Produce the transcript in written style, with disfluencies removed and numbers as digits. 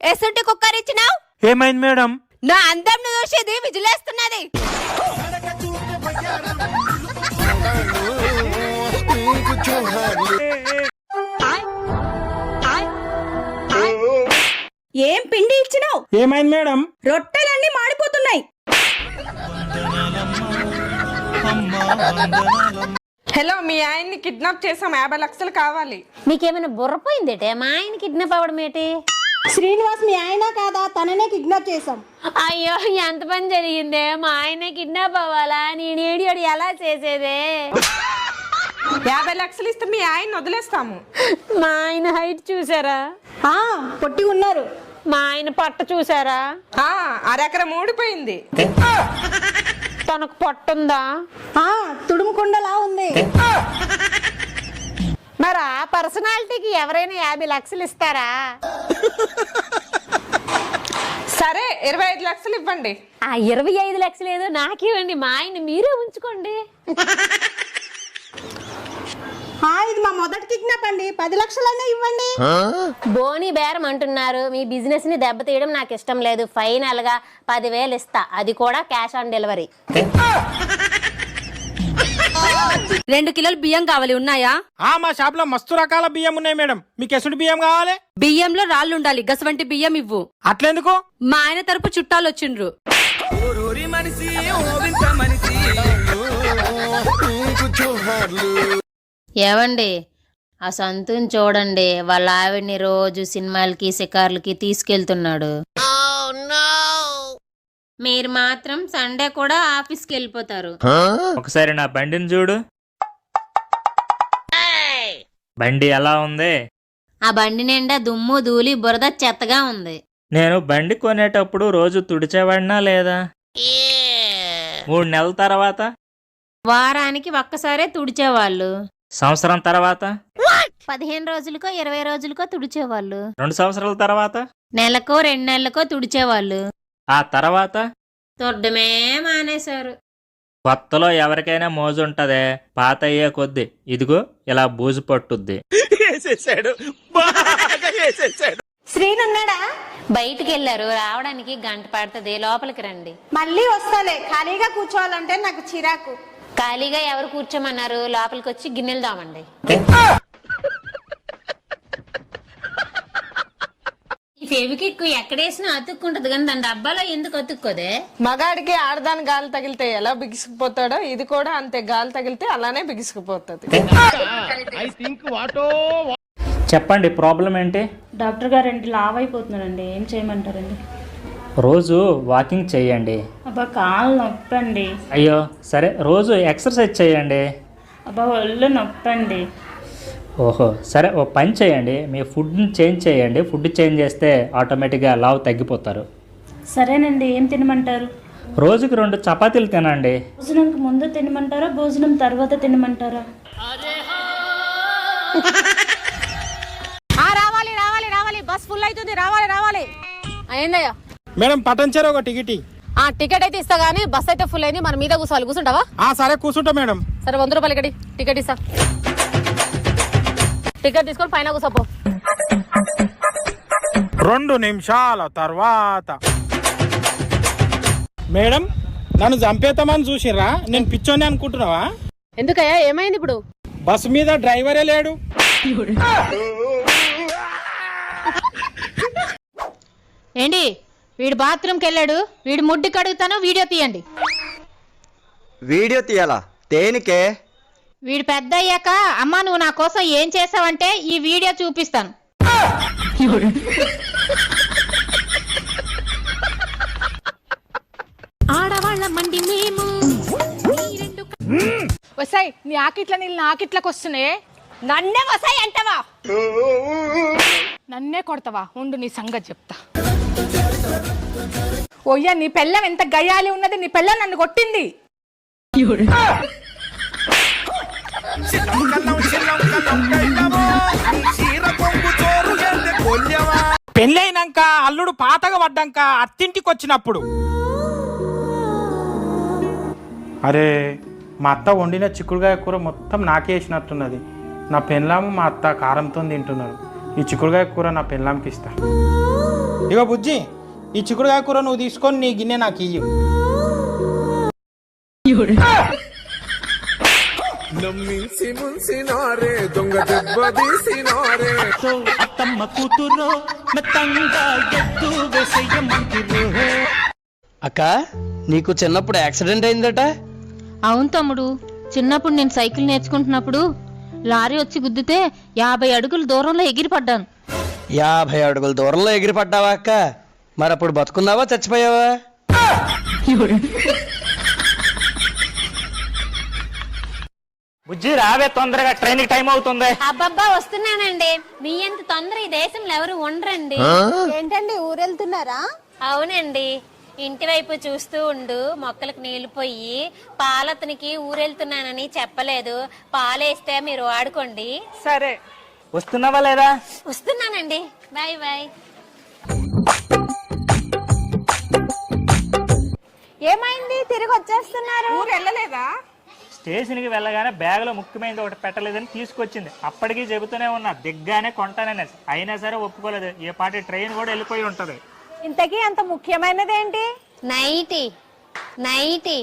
ఎసుంటి cooker ఇచ్చినావు. ఏమైంది madam? నా అందం చూసేది విజిలేస్తున్నది. ఏం పిండి ఇచ్చినావు? ఏమైంది మేడం? రొట్టెలన్నీ మాడిపోతున్నాయి. హలో, మీ ఆయన్ని కిడ్నాప్ చేసాం, 50 లక్షలు కావాలి. మీకేమైనా బుర్రపోయిందేటే? మా ఆయన కిడ్నాప్ అవ్వడం ఏంటి? శ్రీనివాస్ మీ ఆయన కాదా? తననే కిడ్నాప్ చేసాం. అయ్యో, ఎంత పని జరిగిందే! మా ఆయన కిడ్నాప్ అవ్వాలా? నేను ఏడియోడు ఎలా చేసేదే? 50 లక్షలు ఇస్తే మీ ఆయన్ని వదిలేస్తాము. మా ఆయన హైట్ చూసారా? పొట్టి ఉన్నారు. మా ఆయన పొట్ట చూసారా? అరెకరం ఊడిపోయింది. తనకు పొట్టుందా? తుడుముకుండలా ఉంది. మరి ఆ పర్సనాలిటీకి ఎవరైనా 50 లక్షలు ఇస్తారా? సరే, 25 లక్షలు ఇవ్వండి. ఆ 25 లక్షలు ఏదో నాకివ్వండి, మా ఆయన మీరే ఉంచుకోండి. ఇది మా మొదటి కిడ్నాప్ అండి. 10 లక్షలైనా ఇవ్వండి. బోని బేరం అంటున్నారు. మీ బిజినెస్ ని దెబ్బతీయడం నాకు ఇష్టం లేదు. ఫైనల్ గా 10,000 ఇస్తా, అది కూడా క్యాష్ ఆన్ డెలివరీ. 2 కిలోలు బియ్యం కావాలి, ఉన్నాయా? మా షాప్ లో మస్తు రకాల బియ్యం ఉన్నాయి మేడం. మీకు ఎసుడు బియ్యం కావాలి? బియ్యంలో రాళ్ళు ఉండాలి, గసవంటి బియ్యం ఇవ్వు. అట్లెందుకు? మా ఆయన తరపు చుట్టాలు వచ్చిండ్రు. ఏవండి, ఆ సంతుని చూడండి, వాళ్ళ ఆవిడ్ని రోజు సినిమాలకి షికార్లకి తీసుకెళ్తున్నాడు. మీరు మాత్రం సండే కూడా ఆఫీస్కి వెళ్ళిపోతారు. ఒకసారి నా బండిని చూడు. బండి ఎలా ఉంది? ఆ బండి నిండా దుమ్ము ధూళి బురద చెత్తగా ఉంది. నేను బండి కొనేటప్పుడు రోజు తుడిచేవాడినా లేదా? 3 నెలల తర్వాత? వారానికి ఒక్కసారే తుడిచేవాళ్ళు. సంవత్సరం తర్వాత? 15 రోజులకో 20 రోజులకో తుడిచేవాళ్ళు. 2 సంవత్సరాల తర్వాత? నెలకో 2 నెలలకో తుడిచేవాళ్ళు. ఆ తర్వాత? తుడ్డమే మానేశారు. కొత్తలో ఎవరికైనా మోజు ఉంటదే, పాత అయ్యే కొద్ది ఇదిగో ఇలా బూజు పట్టుద్ది. శ్రీనున్నాడా? బయటికి వెళ్ళారు, రావడానికి గంట పడుతుంది. లోపలికి రండి. మళ్ళీ వస్తాలే. ఖాళీగా కూర్చోవాలంటే నాకు చిరాకు. ఖాళీగా ఎవరు కూర్చోమన్నారు? లోపలికి వచ్చి గిన్నెలు దామండి. ఫెవికిక్ ఎక్కడేసినా అతుక్కుంటది కానీ దాని డబ్బాలో ఎందుకు అతుక్కోదే? మగాడికి ఆడదాని గాలి తగిలితే ఎలా బిగిసిపోతాడో ఇది కూడా అంతే, గాలి తగిలితే అలానే బిగిసిపోతుంది. చెప్పండి, ప్రాబ్లం ఏంటి? డాక్టర్ గారండి, లావ్ అయిపోతున్నారండి, ఏం చేయమంటారండి? రోజు వాకింగ్ చేయండి. అబ్బా, కాళ్ళు నొప్పండి. అయ్యో సరే, రోజు ఎక్సర్సైజ్ చేయండి. అబ్బా, ఒళ్ళు నొప్పండి. ఓహో సరే, ఓ పని చేయండి, మీ ఫుడ్ని చేంజ్ చేయండి. ఫుడ్ చేంజ్ చేస్తే ఆటోమేటిక్గా లావు తగ్గిపోతారు. సరేనండి, ఏం తినమంటారు? రోజుకి 2 చపాతీలు తినండి. భోజనంకి ముందు తినమంటారా, భోజనం తర్వాత తినమంటారా? రావాలి రావాలి రావాలి, బస్ ఫుల్ అవుతుంది, రావాలి రావాలి. ఏందయ్యా? మేడం పట్టంచారు ఒక టికెట్. టికెట్ అయితే ఇస్తా గానీ బస్ అయితే ఫుల్ అయింది, మన మీద కూర్చోవాలి. కూర్చుంటావా? సరే కూర్చుంటా మేడం. సరే, 100 రూపాయలు ఇక్కడ టికెట్ ఇస్తా. టికెట్ తీసుకొని పైన కూర్చోపో. 2 నిమిషాల తర్వాత. మేడం, నన్ను చంపేతామని చూసిర్రా? నేను పిచ్చోని అనుకుంటున్నావా? ఎందుకయ్యా, ఏమైంది ఇప్పుడు? బస్సు మీద డ్రైవరే లేడు. ఏంటి, వీడు బాత్రూమ్కి వెళ్ళాడు, వీడు ముడ్డి కడుగుతాను, వీడియో తీయండి. వీడియో తీయాలా? దేనికే? వీడు పెద్ద అయ్యాక అమ్మ నువ్వు నా కోసం ఏం చేసావంటే ఈ వీడియో చూపిస్తాను. ఆడవాళ్ళమండి మేము. వసాయి, నీ ఆకిట్ల నీళ్ళు నా ఆకిట్లకు వస్తున్నాయి. నన్నే వసాయి అంటావా? నన్నే కొడతావా? ఉండు, నీ సంగతి చెప్తా. ఓయ్యా, నీ పెళ్ళం ఎంత గయ్యాలి ఉన్నది. నీ పెళ్ళం నన్ను కొట్టింది. పెళ్ళైనాక అల్లుడు పాతగా పడ్డాక అత్తింటికి వచ్చినప్పుడు, అరే మా అత్త వండిన చిక్కుడుగాయ కూర మొత్తం నాకే వేసినట్టున్నది. నా పెళ్ళాము మా అత్త కారంతో తింటున్నారు. ఈ చిక్కుడుకాయ కూర నా పెళ్ళాంకి ఇస్తా. ఇగో బుజ్జి, ఈ చిక్కుడుకాయ కూర నువ్వు తీసుకొని నీ గిన్నె నాకు ఇయ్యి. అక్క, నీకు చిన్నప్పుడు యాక్సిడెంట్ అయిందట? అవును తమ్ముడు, చిన్నప్పుడు నేను సైకిల్ నేర్చుకుంటున్నప్పుడు లారీ వచ్చి గుద్దితే 50 అడుగుల దూరంలో ఎగిరిపడ్డాను. 50 అడుగుల దూరంలో ఎగిరిపడ్డావా అక్క? మరి అప్పుడు బతుకున్నావా చచ్చిపోయావా? బుజ్జి రావే తొందరగా, ట్రైన్ కి టైం అవుతుంది. అబ్బబ్బా వస్తున్నానండి. మీ ఎంత తొందర ఈ దేశంలో ఎవరు ఉండరండి. ఏంటండి ఊరెళ్తున్నారా? అవునండి, ఇంటి వైపు చూస్తూ ఉండు. మొక్కలకు నీళ్లు పోయి పాలతనికి ఊరెళ్తున్నానని చెప్పలేదు. పాలేస్తే మీరు వాడుకోండి. సరే. వస్తున్నావా లేదా? వస్తున్నానండి. Bye bye. ఏమైంది, తిరిగి వచ్చేస్తున్నారు? ఊరు వెళ్ళలేదా? స్టేషన్కి వెళ్ళగానే బ్యాగ్లో ముఖ్యమైనది ఒకటి పెట్టలేదని తీసుకొచ్చింది. అప్పటికీ చెబుతూనే ఉన్నా దిగ్గానే కొంటానని, అయినా సరే ఒప్పుకోలేదు. ఏ పాటి ట్రైన్ కూడా వెళ్ళిపోయి ఉంటది. ఇంతకీ అంత ముఖ్యమైనది ఏంటి? నైటీ.